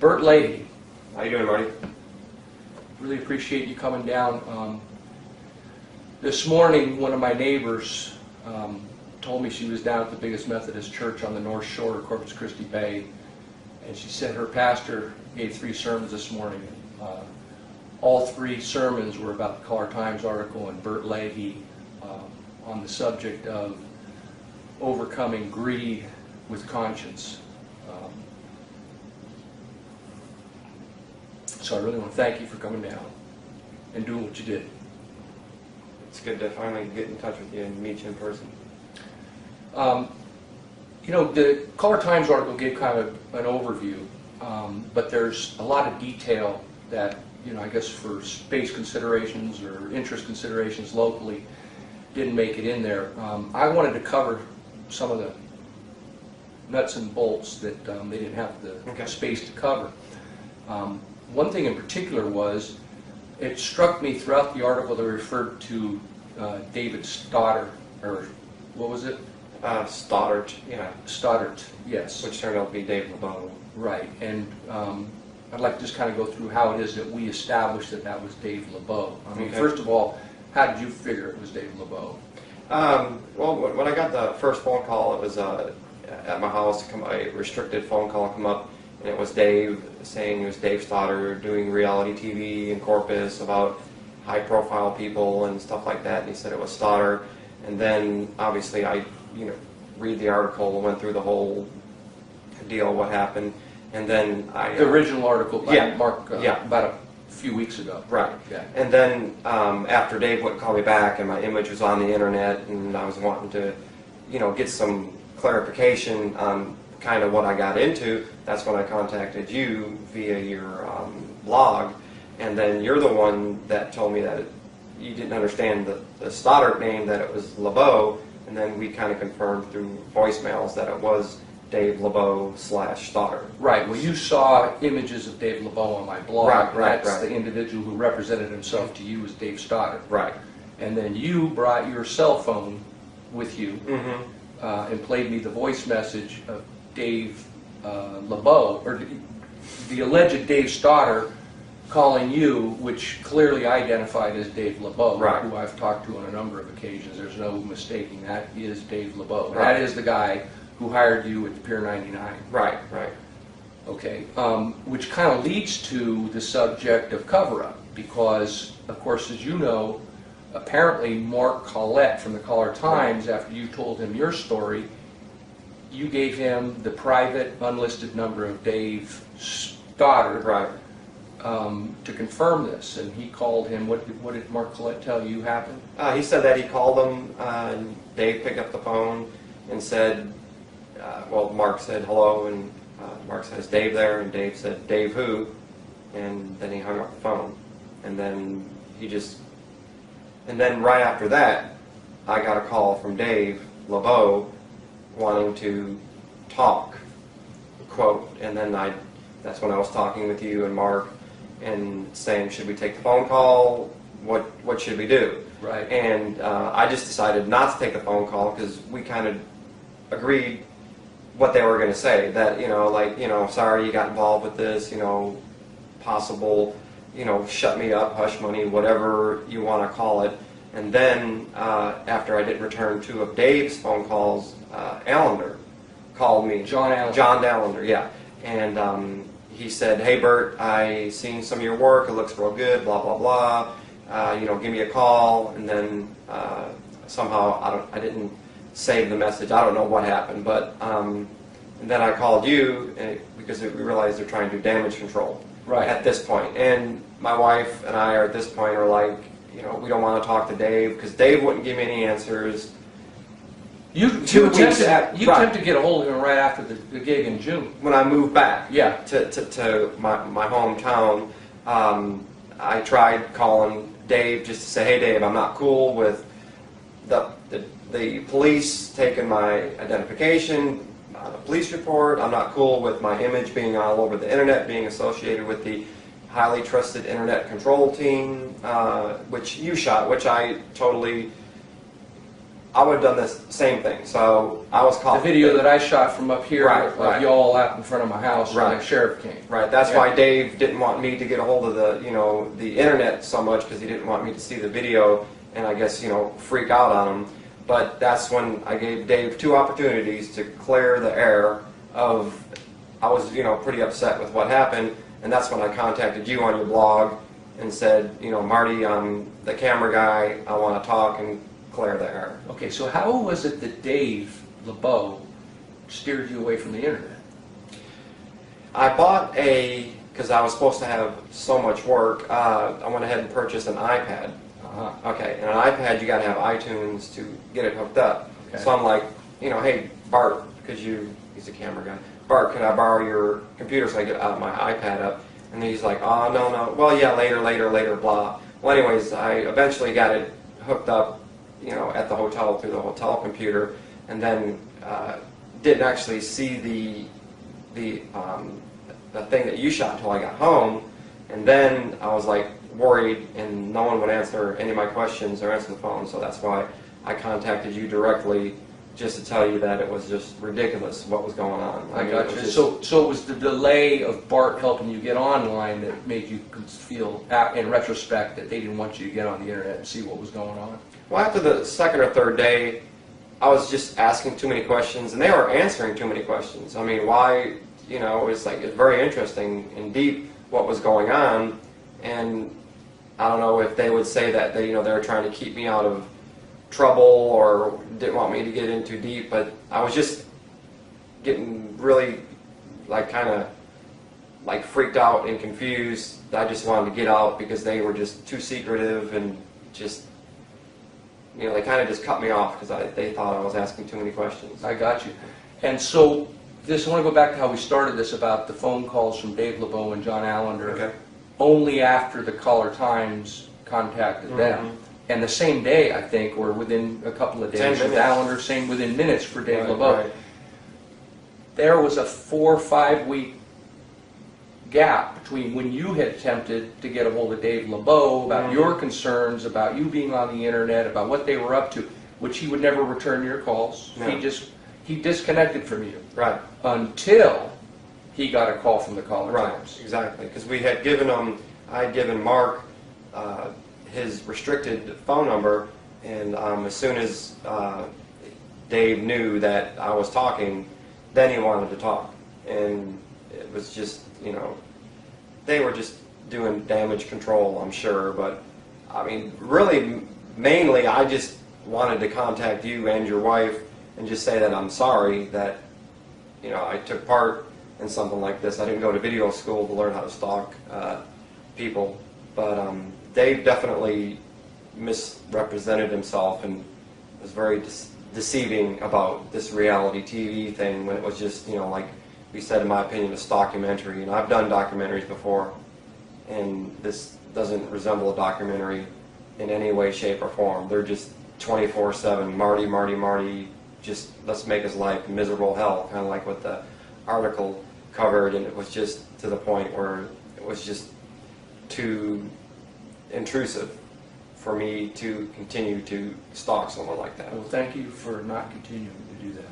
Bert Leahy. How you doing, Marty? Really appreciate you coming down. This morning, one of my neighbors told me she was down at the biggest Methodist church on the North Shore of Corpus Christi Bay, and she said her pastor gave 3 sermons this morning. All 3 sermons were about the Caller-Times article and Bert Leahy on the subject of overcoming greed with conscience. So I really want to thank you for coming down and doing what you did. It's good to finally get in touch with you and meet you in person. You know, the Caller-Times article gave kind of an overview, but there's a lot of detail that, you know, I guess for space considerations or interest considerations locally, didn't make it in there. I wanted to cover some of the nuts and bolts that they didn't have the space to cover. One thing in particular was, it struck me throughout the article they referred to David Stoddard, or what was it? Stoddard, yeah. Stoddard, yes. Which turned out to be Dave LeBeau. Right, and I'd like to just kind of go through how it is that we established that that was Dave LeBeau. I mean, first of all, how did you figure it was Dave LeBeau? Well, when I got the first phone call, it was at my house, a restricted phone call come up, and it was Dave saying it was Dave Stoddard doing reality TV in Corpus about high-profile people and stuff like that, and he said it was Stoddard. And then, obviously, I, read the article, went through the whole deal, what happened, and then I... The original article by Mark yeah. about a few weeks ago. Right. Yeah. And then after Dave wouldn't call me back and my image was on the internet and I was wanting to, get some clarification on kind of what I got into, that's when I contacted you via your blog, and then you're the one that told me that you didn't understand the Stoddard name, that it was LeBeau, and then we kind of confirmed through voicemails that it was Dave LeBeau / Stoddard. Right. Well, you saw images of Dave LeBeau on my blog. Right. That's the individual who represented himself to you as Dave Stoddard. Right. And then you brought your cell phone with you and played me the voice message of Dave LeBeau, or the alleged Dave Stoddard calling you, which clearly identified as Dave LeBeau, who I've talked to on a number of occasions. There's no mistaking that is Dave LeBeau. Right. That is the guy who hired you at the Pier 99. Right. Okay, which kind of leads to the subject of cover-up, because, of course, as you know, apparently Mark Collette from the Caller-Times, after you told him your story, you gave him the private, unlisted number of Dave Stoddard to confirm this, and he called him. What did Mark Collette tell you happened? He said that he called him, and Dave picked up the phone and said, well, Mark said hello, and Mark says, Dave there, and Dave said, Dave who? And then he hung up the phone. And then and then right after that, I got a call from Dave LeBeau wanting to talk, quote, and then that's when I was talking with you and Mark and saying, should we take the phone call? What should we do? Right. And I just decided not to take the phone call because we kind of agreed what they were going to say, that, sorry you got involved with this, possible, shut me up, hush money, whatever you want to call it. And then after I didn't return 2 of Dave's phone calls, Allender called me. John Allender. John Allender, yeah. And he said, hey Bert, I seen some of your work, it looks real good, blah, blah, blah. Give me a call. And then somehow I didn't save the message. I don't know what happened, but and then I called you because we realized they're trying to do damage control at this point. And my wife and I are at this point are like, we don't want to talk to Dave because Dave wouldn't give me any answers. You attempted to get a hold of him right after the gig in June. When I moved back to my hometown, I tried calling Dave just to say, hey Dave, I'm not cool with the police taking my identification, the police report. I'm not cool with my image being all over the internet, being associated with the highly trusted internet control team, which you shot, which I totally I would have done this same thing. So I was caught. The video that I shot from up here Right, of right. y'all out in front of my house when Right. the sheriff came. Right. That's Yeah. why Dave didn't want me to get a hold of the internet so much, because he didn't want me to see the video and I guess freak out on him. But that's when I gave Dave 2 opportunities to clear the air of. I was pretty upset with what happened, and that's when I contacted you on your blog and said, Marty, I'm the camera guy. I want to talk and clear the air. Okay, so how was it that Dave LeBeau steered you away from the internet? I bought because I was supposed to have so much work, I went ahead and purchased an iPad. Uh-huh. Okay, and an iPad, you got to have iTunes to get it hooked up. Okay. So I'm like, hey, Bart, because he's a camera guy. Bart, can I borrow your computer so I get my iPad up? And he's like, oh, no. Well, yeah, later, blah. Well, anyways, I eventually got it hooked up, at the hotel through the hotel computer, and then didn't actually see the thing that you shot until I got home. And then I was like worried, and no one would answer any of my questions or answer the phone. So that's why I contacted you directly, just to tell you that it was just ridiculous what was going on. I mean, got it you. was just- So it was the delay of Bart helping you get online that made you feel, in retrospect, that they didn't want you to get on the internet and see what was going on? Well, after the second or third day, I was just asking too many questions, and they were answering too many questions. I mean, why? It's very interesting and deep what was going on, and I don't know if they would say that they were trying to keep me out of trouble or didn't want me to get in too deep, but I was just getting really kind of freaked out and confused. I just wanted to get out because they were just too secretive and just they kind of just cut me off because they thought I was asking too many questions. I got you. And so I want to go back to how we started this about the phone calls from Dave LeBeau and John Allender. Okay. Only after the Caller Times contacted them. And the same day, I think, or within a couple of 10 days with minutes. Allender, same within minutes for Dave Right, LeBeau. right. There was a 4 or 5 week gap between when you had attempted to get a hold of Dave LeBeau about your concerns, about you being on the internet, about what they were up to, which he would never return your calls. No. He disconnected from you Right. until he got a call from the Caller Right, Times. exactly. Because we had given I had given Mark his restricted phone number, and as soon as Dave knew that I was talking, then he wanted to talk. And it was just, they were just doing damage control, I'm sure. But, I mean, really, mainly, I just wanted to contact you and your wife and just say that I'm sorry that, I took part in something like this. I didn't go to video school to learn how to stalk people, but Dave definitely misrepresented himself and was very deceiving about this reality TV thing when it was just, like we said, in my opinion, a stockumentary. And I've done documentaries before, and this doesn't resemble a documentary in any way, shape, or form. They're just 24/7, Marty, just let's make his life miserable hell, kind of like what the article covered, and it was just to the point where it was just too intrusive for me to continue to stalk someone like that. Well, thank you for not continuing to do that.